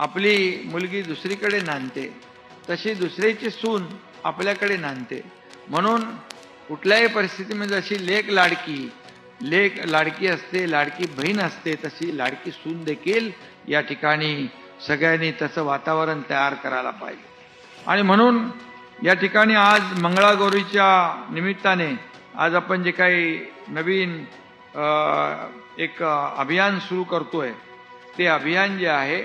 आपली मुलगी दुसरीकडे नांदते तशी दुसऱ्याची सून आपल्याकडे नांदते. म्हणून कुठल्याही परिस्थितीमध्ये जशी लेक लाडकी असते, लाडकी बहीण असते, तशी लाडकी सून देखील या ठिकाणी सगळ्यांनी तसं वातावरण तयार करायला पाहिजे. आणि म्हणून या ठिकाणी आज मंगळागौरीच्या निमित्ताने आज आपण जे काही नवीन एक अभियान सुरू करतोय, ते अभियान जे आहे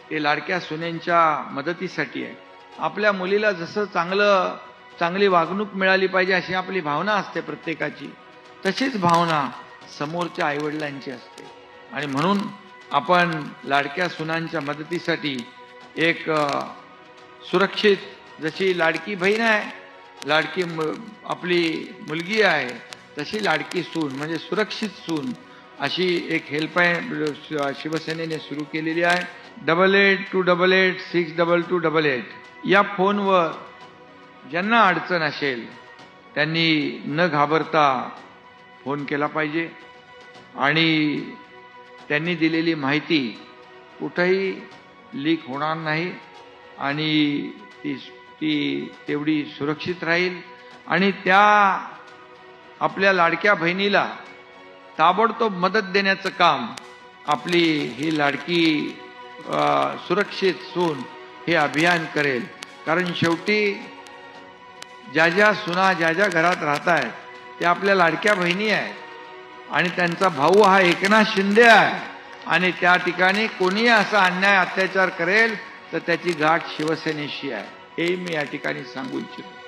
ते लाडक्या सुनेंच्या मदतीसाठी आहे. आपल्या मुलीला जसं चांगली वागणूक मिळाली पाहिजे अशी आपली भावना असते प्रत्येकाची, तशीच भावना समोरच्या आईवडिलांची असते. आणि म्हणून आपण लाडक्या सुनांच्या मदतीसाठी एक सुरक्षित, जशी लाडकी बहीण आहे, आपली मुलगी आहे, तशी लाडकी सून म्हणजे सुरक्षित सून अशी एक हेल्पलाईन शिवसेनेने सुरू केलेली आहे. 8828862288 या फोनवर ज्यांना अडचण असेल त्यांनी न घाबरता फोन केला पाहिजे आणि त्यांनी दिलेली माहिती कुठेही लीक होणार नाही आणि ती तेवढी सुरक्षित राहील. आणि त्या आपल्या लाडक्या बहिणीला ताबडतोब मदत देण्याचं काम आपली ही लाडकी सुरक्षित सून हे अभियान करेल. कारण शेवटी ज्या सुना ज्या घरात राहत आहेत त्या आपल्या लाडक्या बहिणी आहेत आणि त्यांचा भाऊ हा एकनाथ शिंदे आहे. आणि त्या ठिकाणी कोणी असा अन्याय अत्याचार करेल तर त्याची गाठ शिवसेनेशी आहे, हे मी या ठिकाणी सांगू इच्छितो.